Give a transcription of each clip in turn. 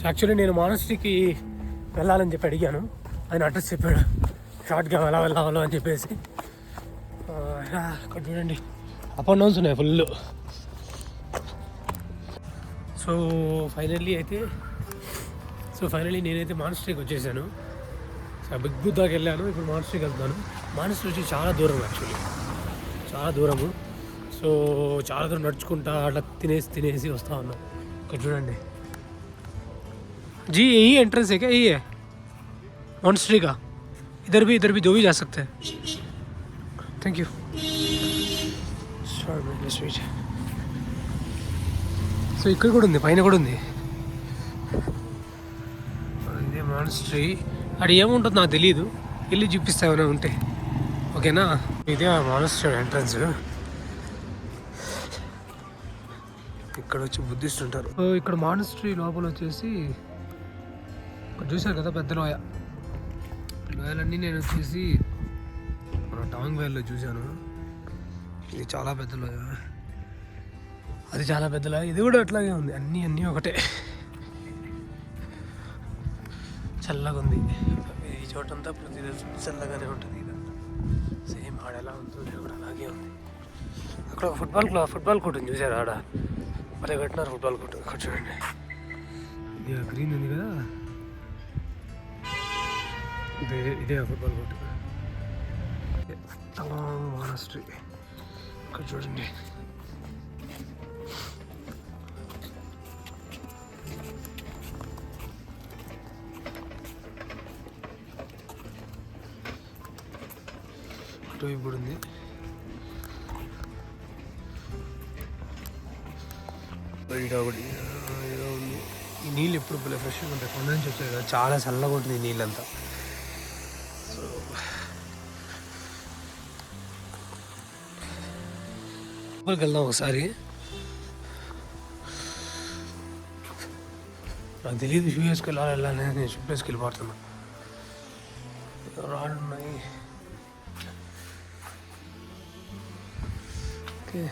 Actually నేను మానస్ట్రీకి వెళ్ళాలని చెప్పి అడిగాను, ఆయన అడ్రస్ చెప్పాడు షార్ట్గా ఎలా వెళ్ళాలో అని చెప్పేసి. ఇక్కడ చూడండి అప్ అండ్ డౌన్స్ ఉన్నాయి ఫుల్. సో ఫైనల్లీ నేనైతే మానస్ట్రీకి వచ్చేసాను. బిగ్ బుద్ధాకి వెళ్ళాను, ఇప్పుడు మానస్ట్రీకి వెళ్తున్నాను. మానస్ట్రీ వచ్చి చాలా దూరం, యాక్చువల్లీ చాలా దూరము. సో చాలా దూరం నడుచుకుంటా అట్లా తినేసి వస్తూ ఉన్నాం. ఇక్కడ చూడండి जी यही एंट्रेंस है क्या? यही है मॉन्स्ट्री का? इधर भी दो भी जा सकते हैं. Thank you. స్వీట్. సో ఇక్కడ కూడా ఉంది, పైన కూడా ఉంది. ఇదే మాన్స్ట్రీ. అది ఏముంటుందో నాకు తెలియదు, వెళ్ళి చూపిస్తా ఏమైనా ఉంటే. ఓకేనా? ఇదే మాన్స్ట్రీ ఎంట్రన్స్. ఇక్కడ వచ్చి బుద్ధిస్ట్ ఉంటారు. సో ఇక్కడ మాన్స్ట్రీ లోపల వచ్చేసి చూశారు కదా పెద్ద లోయలన్నీ నేను వచ్చేసి మన టాంగ్ వ్యాలీలో చూశాను. ఇది చాలా పెద్ద లోయ, అది చాలా పెద్ద లోయ, ఇది కూడా అట్లాగే ఉంది. అన్నీ ఒకటే. చల్లగా ఉంది ఈ చోటంతా, ప్రతి చల్లగానే ఉంటుంది. ఇదంతా సేమ్ ఆడ ఎలా ఉంటుందో కూడా అలాగే ఉంది. అక్కడ ఒక ఫుట్బాల్ కోర్ట్ ఉంది, చూసారు? ఆడ మళ్ళీ కట్టినారు ఫుట్బాల్ కోర్ట్. అక్కడ చూడండి, ఇది గ్రీన్ ఉంది కదా, ఇదే ఫుట్బాల్ కోర్ట్. మానస్ట్రీ ఇక్కడ చూడండి. అటు ఇప్పుడు ఉంది. ఈ నీళ్ళు ఎప్పుడు భలే ఫ్రెష్గా ఉంటాయి, కొండ నుంచి వచ్చాయి కదా, చాలా చల్లగా ఉంటుంది ఈ నీళ్ళంతా. వెళ్దాం ఒకసారి. నాకు తెలియదు షూ వేసుకెళ్ళి వెళ్ళాలని, నేను షూ వేసుకు వెళ్ళిపోతున్నా. రాళ్ళు ఉన్నాయి. ఓకే,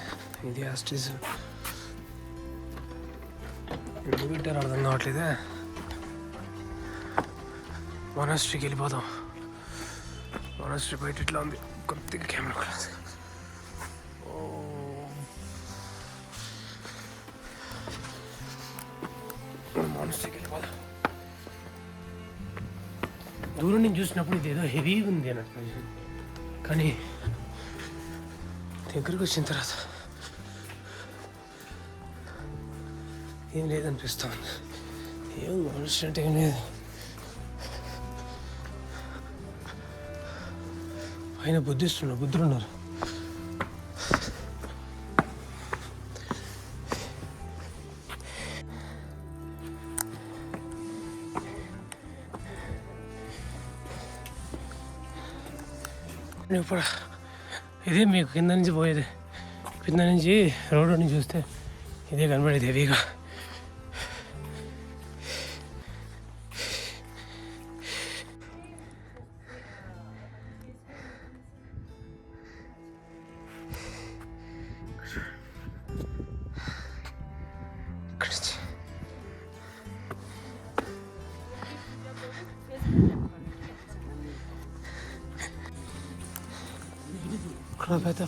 ఇది యాస్టీస్ ఎందుకు పెట్టారు అర్థం కావట్లేదే. మానస్ట్రీకి వెళ్ళిపోదాం. మానస్ట్రీ బయట ఇట్లా ఉంది, కొద్దిగా కెమెరా క్లాస్. మానస్ట్రీకి వెళ్ళిపోదాం. దూరం నుంచి చూసినప్పుడు ఇది ఏదో హెవీగా ఉంది అన్నట్టు, కానీ దగ్గరికి వచ్చిన తర్వాత ఏం లేదనిపిస్తుంది. ఏం మానస్ట్రీ అంటే ఏం లేదు. పైన బుద్ధులు ఉన్నారు. ఇప్పుడు ఇదే మీకు కింద నుంచి పోయేది, కింద నుంచి రోడ్డు నుంచి చూస్తే ఇదే కనబడేది హెవీగా. ఇక్కడ పెద్ద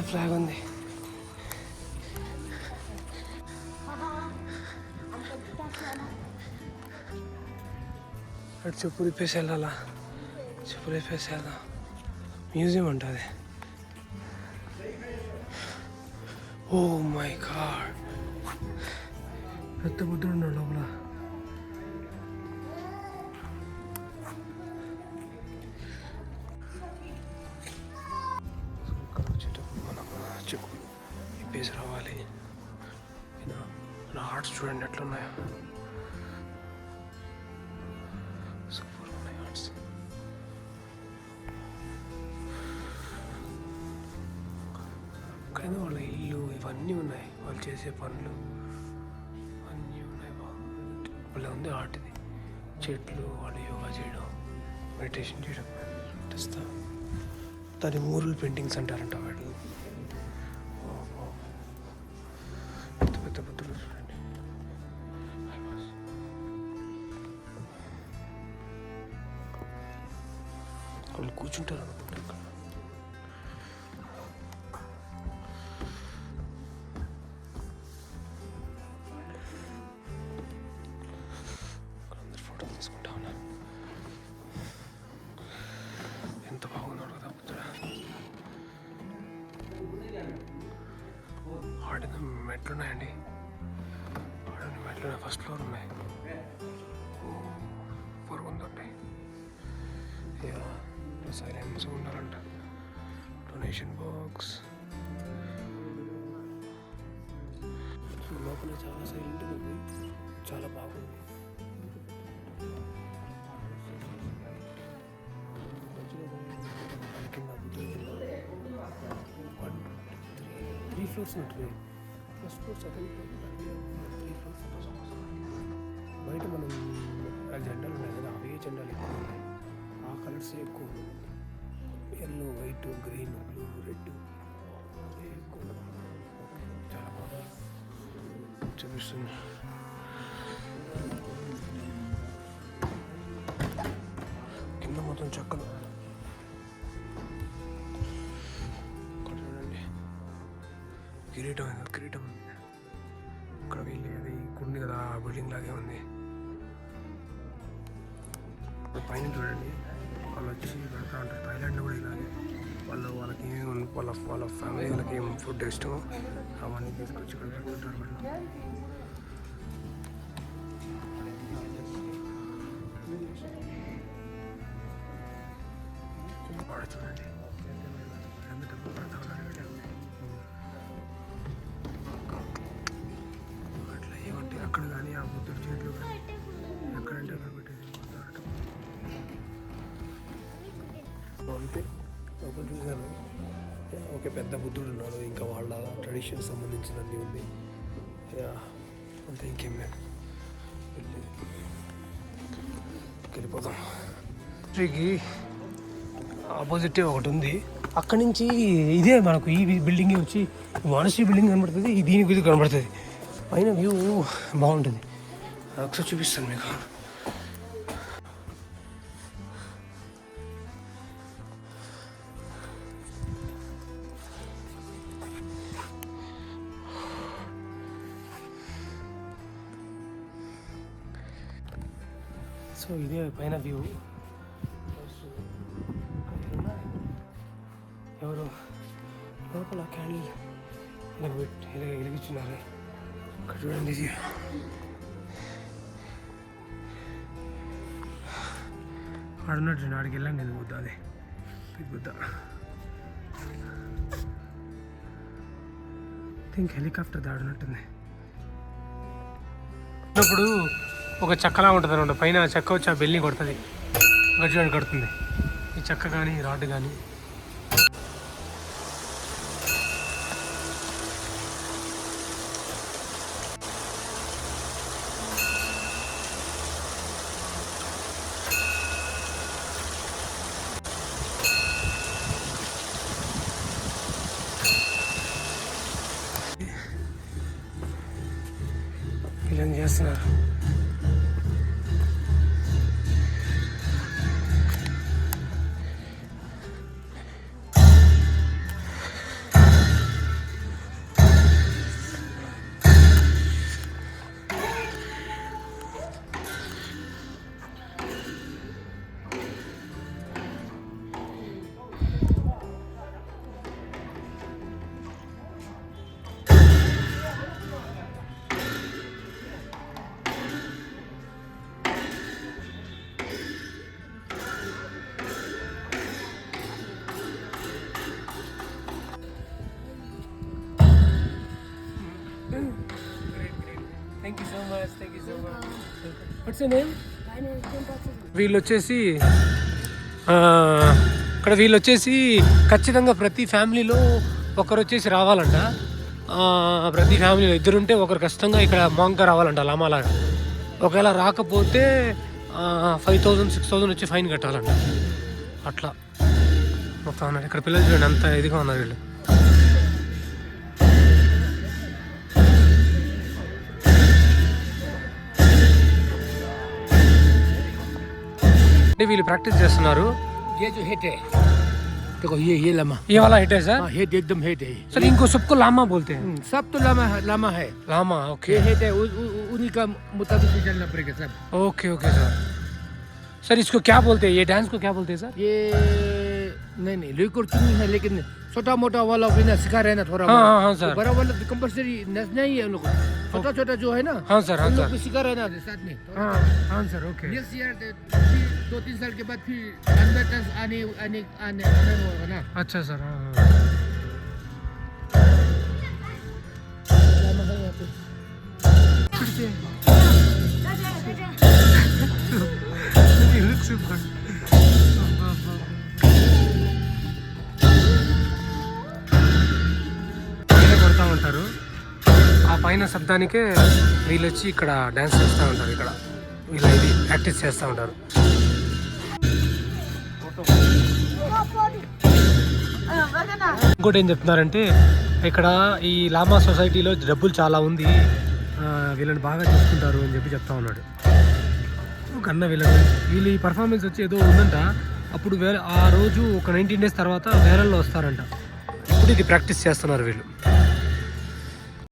ఫ్లాగ్ ఉంది. అటు చెప్పులు ఇప్పేసి వెళ్ళాలా, చెప్పులు ఇప్పేసి వెళ్దాం. మ్యూజియం ఉంటుంది. ఓ మై గాడ్, పెద్ద బుద్ధుడు ఉన్నాడు లోపల. ఇప్పేసి రావాలి. ఆర్ట్స్ చూడండి ఎట్లున్నాయో, సూపర్ ఉన్నాయి ఆర్ట్స్. కానీ వాళ్ళ ఇల్లు ఇవన్నీ ఉన్నాయి, వాళ్ళు చేసే పనులు అన్నీ ఉన్నాయి. వాళ్ళ ఉంది ఆర్ట్. ఇది చెట్లు, వాళ్ళు యోగా చేయడం, మెడిటేషన్ చేయడం ఇస్తా. దాని మూరల్ పెయింటింగ్స్ అంటారంట వాడు. పెద్ద పెద్ద బుద్ధులు చూడండి. వాళ్ళు కూర్చుంటారు అనుకుంటా ఇక్కడ. అందరు ఫోటో తీసుకుంటా ఉన్నారు. ఎంత బాగున్నాడు కదా బుద్ధుడు. ఆడిన మెట్లు ఉన్నాయండి. ఆడిన మెట్లు ఫస్ట్ ఫ్లోర్ ఉన్నాయి. పొరుగుందండి. సైలెన్స్ ఉండాలంట. డొనేషన్ బాక్స్ లోపల చాలా సైలెంట్గా ఉంది, చాలా బాగుంది. కింద 3 ఫ్లోర్స్ ఉంటున్నాయి. First floor, second floor, 3 floors. బయట మనం జెండాలు ఉన్నాయి కదా, అవే జెండాలు ఎక్కువ ఉన్నాయి. ఆ కలర్స్ ఎక్కువ ఉన్నాయి. Yellow, white, green, blue, red ఎక్కువ. చాలా బాగుంది చూపిస్తుంది. కింద మొత్తం చెక్కలు. చూడండి కిరీటం కిరీటం ఇక్కడ వెళ్ళి అది కుండి కదా, బిల్డింగ్ లాగే ఉంది. పైన చూడండి వాళ్ళు వచ్చి పెడతా ఉంటారు. థాయిలాండ్లో కూడా ఇలాగే వాళ్ళకి ఏమి వాళ్ళ ఫ్యామిలీ వాళ్ళకి ఏం ఫుడ్ ఇష్టమో అవన్నీ తీసుకొచ్చి ఇక్కడ పెడుతుంటారు. వాళ్ళు చూడండి ఎంత డబ్బు పడతా ఉన్నారు. అట్లా ఏమంటే అక్కడ కానీ ఆ బుద్ధుడి చేతిలో కానీ ఎక్కడంటే అక్కడ పెట్టేది అంతే. ఒకటి చూశాను, ఒక పెద్ద బుద్ధుడు ఉన్నాడు, ఇంకా వాళ్ళ ట్రెడిషన్ సంబంధించినది ఉంది అంతే. ఇంకేం లేదు, వెళ్ళిపోతాం. ట్రీకి ఆపోజిటే ఒకటి ఉంది. అక్కడి నుంచి ఇదే మనకు ఈ బిల్డింగ్ వచ్చి మానసీ బిల్డింగ్ కనబడుతుంది, దీనికి ఇది కనబడుతుంది. పైన వ్యూ బాగుంటుంది. ఒకసారి చూపిస్తాను మీకు. సో ఇదే పైన వ్యూ. ఎవరు లోపల క్యాండిల్ వెలిగించున్నారు. ఇక్కడ చూడండి, ఇది ఆడున్నట్టు ఆడికి వెళ్ళండి. నేను బుద్ధ, అదే బుద్ధ. Think helicopter దాడినట్టుంది. అప్పుడు ఒక చెక్కలా ఉంటుంది అనమాట. పైన చెక్క వచ్చి ఆ బెల్ని కొడుతుంది, గజ్జాన్ని కడుతుంది. ఈ చెక్క కానీ రాడ్ కానీ. ఇలా చేస్తున్నారు. Thank you so much. Thank you so much. What's your name? వీళ్ళు వచ్చేసి ఇక్కడ వీళ్ళు వచ్చేసి ఖచ్చితంగా ప్రతి ఫ్యామిలీలో ఒకరు వచ్చేసి రావాలంట. ప్రతి ఫ్యామిలీలో ఇద్దరుంటే ఒకరు ఖచ్చితంగా ఇక్కడ మాంగ్గా రావాలంట, లామాలాగా. ఒకవేళ రాకపోతే 5,000 6,000 వచ్చి ఫైన్ కట్టాలంట. అట్లా మొత్తం అన్నారు. ఇక్కడ పిల్లలు చూడండి అంత ఇదిగా ఉన్నారు వీళ్ళు. వీళ్ళు ప్రాక్టీస్ చేస్తున్నారు. ये जो हेड है देखो ये लामा ये वाला हिट है सर? हाँ हेड एकदम हेड है सर इनको सबको लामा बोलते हैं। सब तो लामा है लामा, ओके ये हेड है उन्हीं का मुताबिक ही चलना पड़ेगा सब ओके ओके सर। सर इसको क्या बोलते हैं, ये डांस को क्या बोलते हैं सर? ये नहीं लुईकुर चुनी है लेकिन छोटा मोटा वाला भी ना सिखा रहे हैं ना थोड़ा हाँ हाँ हाँ सर। बड़ा वाला कंपलसरी नचना ही है उन लोग को छोटा छोटा जो है ना हाँ सर, हाँ उन लोग सर। भी सिखा रहे हैं ना साथ में हाँ हाँ सर, ओके। नेक्स्ट ईयर 2-3 साल के बाद फिर अंदर डांस आने होगा ना अच्छा सर, हाँ हाँ। लामा है यहाँ पे He looks so good. కొడతా ఉంటారు ఆ పైన శబ్దానికే వీళ్ళు వచ్చి ఇక్కడ డ్యాన్స్ చేస్తూ ఉంటారు. ఇక్కడ వీళ్ళు ఇది ప్రాక్టీస్ చేస్తూ ఉంటారు. ఇంకోటి ఏం చెప్తున్నారంటే ఇక్కడ ఈ లామా సొసైటీలో డబ్బులు చాలా ఉంది, వీళ్ళని బాగా చూసుకుంటారు అని చెప్పి చెప్తా ఉన్నాడు ఒక అన్న. వీళ్ళు ఈ పర్ఫార్మెన్స్ వచ్చి ఏదో ఉందంట, అప్పుడు ఆ రోజు ఒక 19 days తర్వాత వేరల్లో వస్తారంట. ఇప్పుడు ఇది ప్రాక్టీస్ చేస్తున్నారు వీళ్ళు.